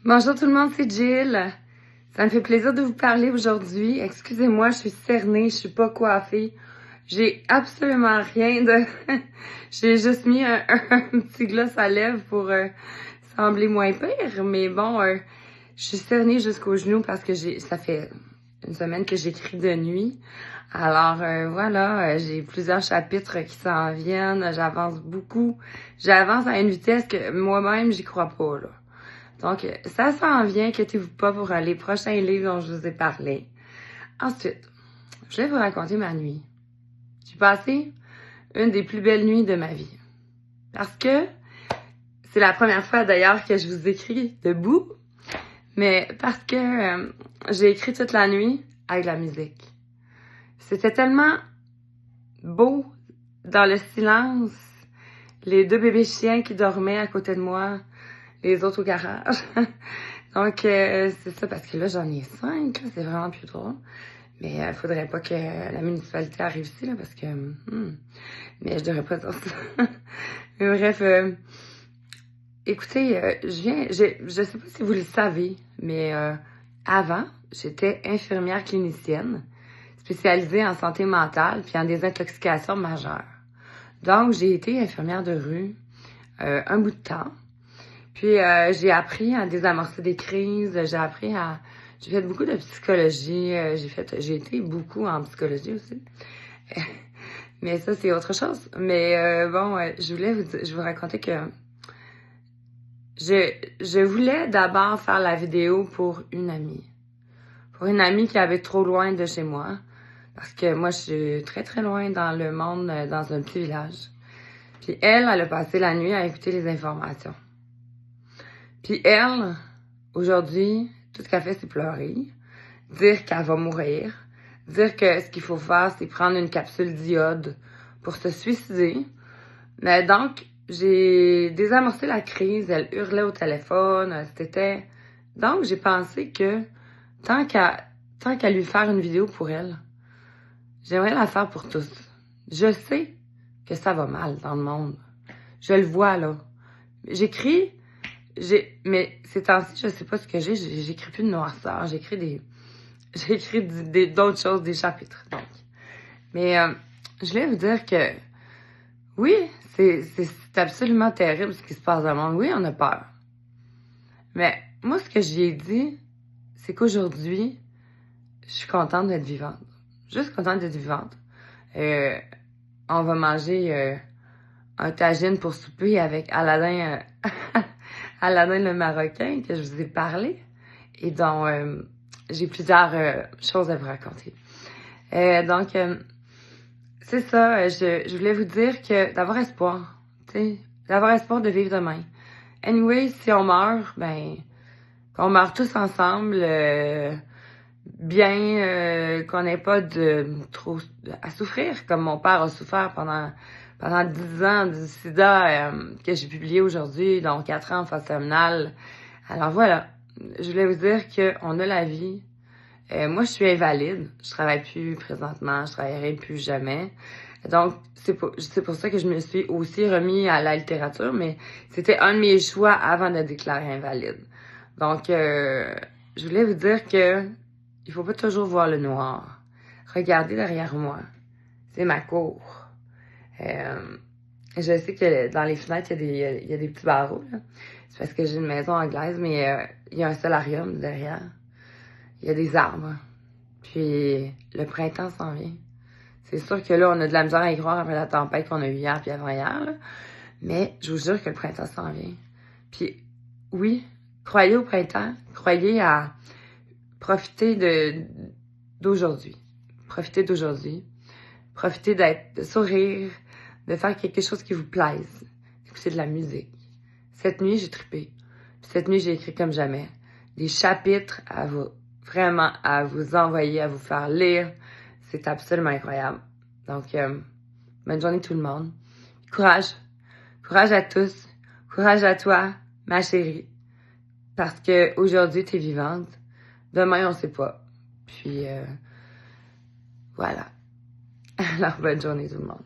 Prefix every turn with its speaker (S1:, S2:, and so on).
S1: Bonjour tout le monde, c'est Jill. Ça me fait plaisir de vous parler aujourd'hui. Excusez-moi, je suis cernée, je suis pas coiffée. J'ai absolument rien de... J'ai juste mis un petit gloss à lèvres pour sembler moins pire. Mais bon, je suis cernée jusqu'aux genoux parce que ça fait une semaine que j'écris de nuit. Alors voilà, j'ai plusieurs chapitres qui s'en viennent. J'avance beaucoup. J'avance à une vitesse que moi-même, j'y crois pas, là. Donc, ça s'en vient, inquiétez-vous pas pour les prochains livres dont je vous ai parlé. Ensuite, je vais vous raconter ma nuit. J'ai passé une des plus belles nuits de ma vie. Parce que c'est la première fois d'ailleurs que je vous écris debout, mais parce que j'ai écrit toute la nuit avec la musique. C'était tellement beau dans le silence, les deux bébés chiens qui dormaient à côté de moi, les autres au garage. Donc, c'est ça, parce que là, j'en ai 5, là, c'est vraiment plus drôle. Mais faudrait pas que la municipalité arrive ici, là, parce que... mais je devrais pas dire ça. Mais bref, écoutez, je sais pas si vous le savez, mais avant, j'étais infirmière clinicienne, spécialisée en santé mentale puis en désintoxication majeure. Donc, j'ai été infirmière de rue un bout de temps. Puis, j'ai appris à désamorcer des crises, j'ai fait beaucoup de psychologie, j'ai été beaucoup en psychologie aussi. Mais ça, c'est autre chose. Mais bon, je vous raconter que je voulais d'abord faire la vidéo pour une amie. Pour une amie qui avait trop loin de chez moi. Parce que moi, je suis très, très loin dans le monde, dans un petit village. Puis elle a passé la nuit à écouter les informations. Puis elle, aujourd'hui, tout ce qu'elle fait, c'est pleurer, dire qu'elle va mourir, dire que ce qu'il faut faire, c'est prendre une capsule d'iode pour se suicider. Mais donc, j'ai désamorcé la crise, elle hurlait au téléphone, Donc, j'ai pensé que tant qu'à lui faire une vidéo pour elle, j'aimerais la faire pour tous. Je sais que ça va mal dans le monde. Je le vois, là. Mais ces temps-ci, je sais pas ce que j'écris plus de noirceur, j'écris d'autres choses, des chapitres, donc. Mais, je voulais vous dire que, oui, c'est absolument terrible ce qui se passe dans le monde. Oui, on a peur. Mais, moi, ce que j'y ai dit, c'est qu'aujourd'hui, je suis contente d'être vivante. Juste contente d'être vivante. On va manger, un tagine pour souper avec Aladdin, Aladdin le Marocain, que je vous ai parlé, et dont j'ai plusieurs choses à vous raconter. Donc, c'est ça, je voulais vous dire que d'avoir espoir, tu sais, d'avoir espoir de vivre demain. Anyway, si on meurt, ben, qu'on meurt tous ensemble, bien, qu'on n'ait pas de trop à souffrir, comme mon père a souffert pendant 10 ans du sida que j'ai publié aujourd'hui, donc 4 ans en phase terminale. Alors voilà, je voulais vous dire qu'on a la vie. Moi, je suis invalide. Je travaille plus présentement, je travaillerai plus jamais. Donc, c'est pour ça que je me suis aussi remis à la littérature, mais c'était un de mes choix avant de déclarer invalide. Donc, je voulais vous dire que il faut pas toujours voir le noir. Regardez derrière moi. C'est ma cour. Je sais que dans les fenêtres, il y a des petits barreaux, là. C'est parce que j'ai une maison anglaise, mais il y a un solarium derrière. Il y a des arbres. Puis le printemps s'en vient. C'est sûr que là, on a de la misère à y croire après la tempête qu'on a eue hier puis avant-hier, là. Mais je vous jure que le printemps s'en vient. Puis oui, croyez au printemps. Croyez à profiter d'aujourd'hui. Profitez d'aujourd'hui. Profitez de sourire, de faire quelque chose qui vous plaise. Écouter de la musique. Cette nuit, j'ai trippé. Puis cette nuit, j'ai écrit comme jamais. Des chapitres vraiment à vous envoyer, à vous faire lire. C'est absolument incroyable. Donc, bonne journée tout le monde. Courage. Courage à tous. Courage à toi, ma chérie. Parce que aujourd'hui, t'es vivante. Demain, on sait pas. Puis, voilà. Alors, bonne journée tout le monde.